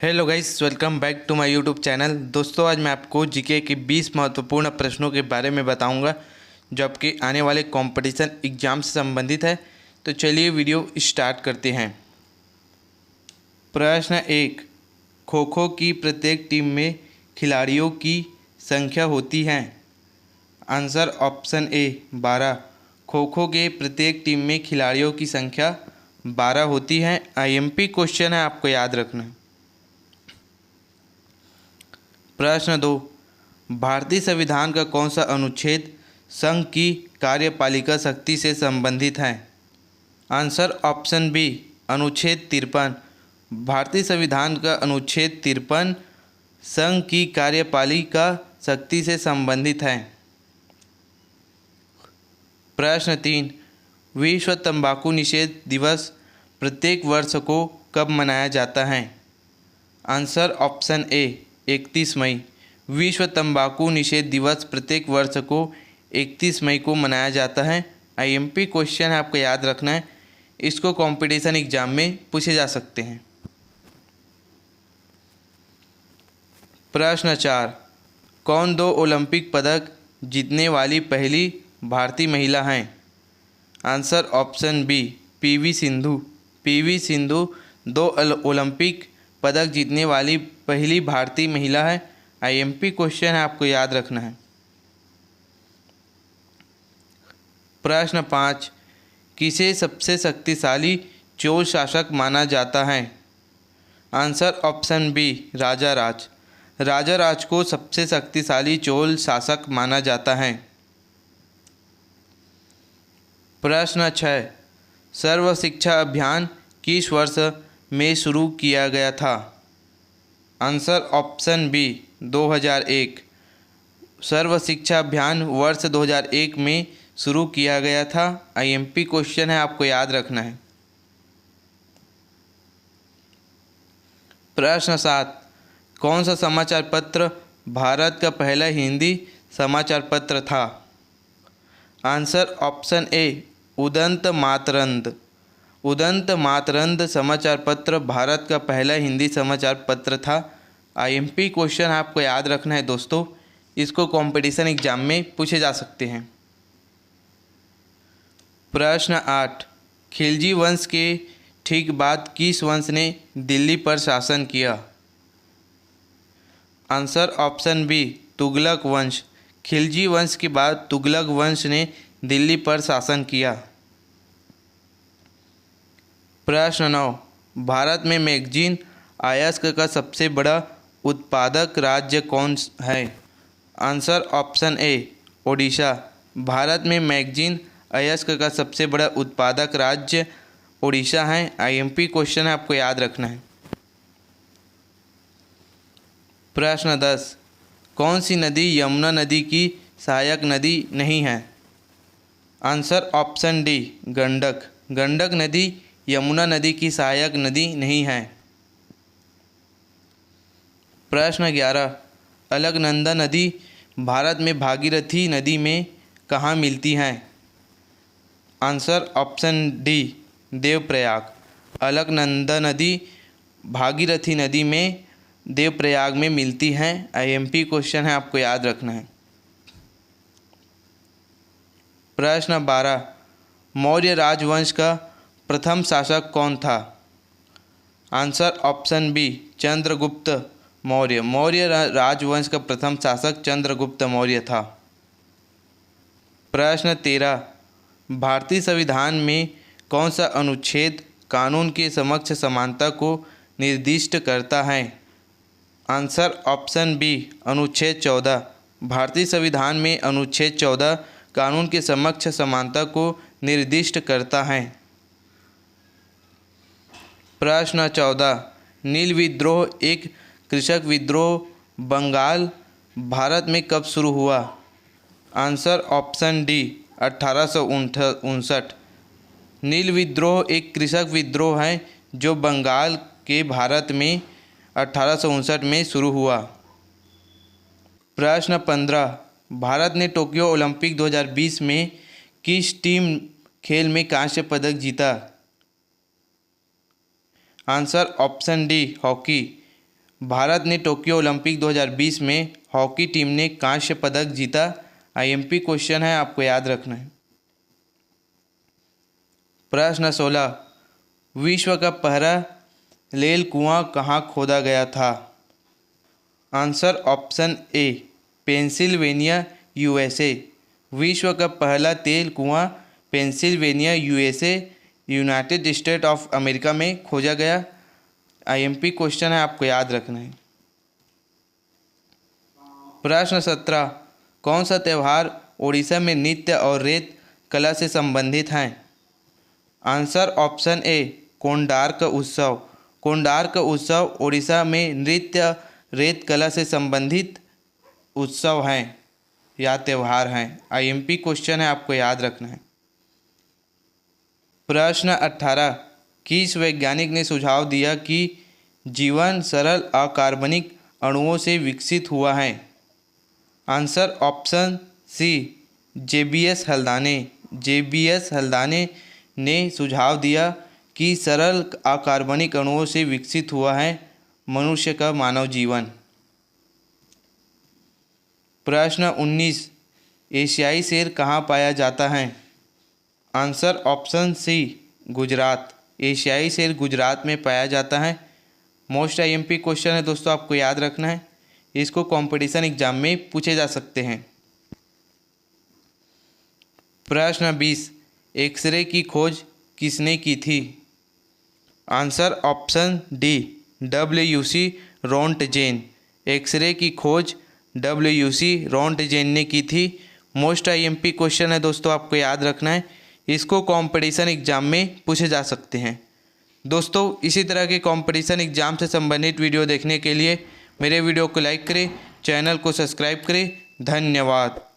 Hello guys, welcome back to my YouTube channel. दोस्तों, आज मैं आपको जीके के 20 महत्वपूर्ण प्रश्नों के बारे में बताऊंगा जो आपके आने वाले कंपटीशन एग्जाम से संबंधित है। तो चलिए वीडियो स्टार्ट करते हैं। प्रश्न 1। खो खो की प्रत्येक टीम में खिलाड़ियों की संख्या होती है। Answer option A 12। Kho kho के प्रत्येक टीम में खिलाड़ियों की संख्या 12 होती है। आईएमपी क्वेश्चन है, आपको याद रखना है। प्रश्न 2। भारतीय संविधान का कौन सा अनुच्छेद संघ की कार्यपालिका शक्ति से संबंधित है। आंसर ऑप्शन बी अनुच्छेद 53। भारतीय संविधान का अनुच्छेद 53 संघ की कार्यपालिका शक्ति से संबंधित है। प्रश्न 3। विश्व तंबाकू निषेध दिवस प्रत्येक वर्ष को कब मनाया जाता है। आंसर ऑप्शन ए 31 मई। विश्व तंबाकू निषेध दिवस प्रत्येक वर्ष को 31 मई को मनाया जाता है। आईएमपी क्वेश्चन है, आपको याद रखना है। इसको कंपटीशन एग्जाम में पूछे जा सकते हैं। प्रश्न 4। कौन 2 ओलंपिक पदक जीतने वाली पहली भारतीय महिला हैं। Answer option B PV Sindhu. PV Sindhu 2 Olympic पदक जीतने वाली पहली भारतीय महिला है। आईएमपी क्वेश्चन है, आपको याद रखना है। प्रश्न 5। किसे सबसे शक्तिशाली चोल शासक माना जाता है। आंसर ऑप्शन बी राजा राज। राजा राज को सबसे शक्तिशाली चोल शासक माना जाता है। प्रश्न 6। सर्व शिक्षा अभियान किस वर्ष में शुरू किया गया था। Answer option B 2001। सर्व शिक्षा अभियान वर्ष 2001 में शुरू किया गया था। आईएमपी क्वेश्चन है, आपको याद रखना है। प्रश्न 7। कौन सा समाचार पत्र भारत का पहला हिंदी समाचार पत्र था। Answer option A Udant मातरंद। Udant मातरंद समाचार पत्र भारत का पहला हिंदी समाचार पत्र था। आईएमपी क्वेश्चन आपको याद रखना है दोस्तों। इसको कंपटीशन एग्जाम में पूछे जा सकते हैं। प्रश्न 8। खिलजी वंश के ठीक बाद किस वंश ने दिल्ली पर शासन किया। आंसर ऑप्शन बी तुगलक वंश। खिलजी वंश के बाद तुगलक वंश ने दिल्ली पर शासन किया। प्रश्न 9। भारत में मैगजीन अयस्क का सबसे बड़ा उत्पादक राज्य कौन है। Answer option A Odisha. Bharat में मैगजीन अयस्क का सबसे बड़ा उत्पादक राज्य ओडिशा है। आईएमपी क्वेश्चन है, आपको याद रखना है। प्रश्न 10। कौन सी नदी यमुना नदी की सहायक नदी नहीं है। Answer option D Gandak. Gandak नदी यमुना नदी की सहायक नदी नहीं है। प्रश्न 11। अलकनंदा नदी भारत में भागीरथी नदी में कहाँ मिलती है। Answer option D Devprayag. Alaknanda नदी भागीरथी नदी में देवप्रयाग में मिलती है। आईएमपी क्वेश्चन है, आपको याद रखना है। प्रश्न 12। मौर्य राजवंश का प्रथम शासक कौन था। Answer option B Chandragupta Maurya. Maurya राजवंश का प्रथम शासक चंद्रगुप्त मौर्य था। प्रश्न 13। भारतीय संविधान में कौन सा अनुच्छेद कानून के समक्ष समानता को निर्दिष्ट करता है। आंसर ऑप्शन बी अनुच्छेद 14। भारतीय संविधान में अनुच्छेद 14 कानून के समक्ष समानता को निर्दिष्ट करता है। प्रश्न 14। नील विद्रोह एक कृषक विद्रोह बंगाल भारत में कब शुरू हुआ। Answer option D 1859। नील विद्रोह एक कृषक विद्रोह है जो बंगाल के भारत में 1859 में शुरू हुआ। प्रश्न 15। भारत ने टोक्यो ओलंपिक 2020 में किस टीम खेल में कांस्य पदक जीता। Answer option D hockey. Bharat ने टोक्यो ओलंपिक 2020 में हॉकी टीम ने कांस्य पदक जीता। आईएमपी क्वेश्चन है, आपको याद रखना है। प्रश्न 16, विश्व का पहला तेल कुआं कहाँ खोदा गया था? Answer option A, Pennsylvania USA. विश्व का पहला तेल कुआं Pennsylvania USA United state of America में खोजा गया। आईएमपी क्वेश्चन है, आपको याद रखना है। प्रश्न 17, कौन सा त्यौहार ओडिशा में नृत्य और रेत कला से संबंधित है? आंसर ऑप्शन ए, कोंडार्क उत्सव। कोंडार्क उत्सव ओडिशा में नृत्य रेत कला से संबंधित उत्सव हैं या त्यौहार हैं। आईएमपी क्वेश्चन है, आपको याद रखना है। प्रश्न 18, किस वैज्ञानिक ने सुझाव दिया कि जीवन सरल अकार्बनिक अणुओं से विकसित हुआ है? Answer option C, JBS Haldane. JBS Haldane ने सुझाव दिया कि सरल अकार्बनिक अणुओं से विकसित हुआ है मनुष्य का मानव जीवन। प्रश्न 19, एशियाई शेर कहाँ पाया जाता है? Answer option C, Gujarat. एशियाई शेर गुजरात में पाया जाता है। मोस्ट आईएमपी क्वेश्चन है दोस्तों, आपको याद रखना है। इसको कंपटीशन एग्जाम में पूछे जा सकते हैं। प्रश्न 20, एक्सरे की खोज किसने की थी? Answer option D, WC Rontgen. X-ray की खोज डब्ल्यूसी रोंटगेन ने की थी। मोस्ट आईएमपी क्वेश्चन है दोस्तों, आपको याद रखना है। इसको कंपटीशन एग्जाम में पूछे जा सकते हैं। दोस्तों, इसी तरह के कंपटीशन एग्जाम से संबंधित वीडियो देखने के लिए मेरे वीडियो को लाइक करें, चैनल को सब्सक्राइब करें। धन्यवाद।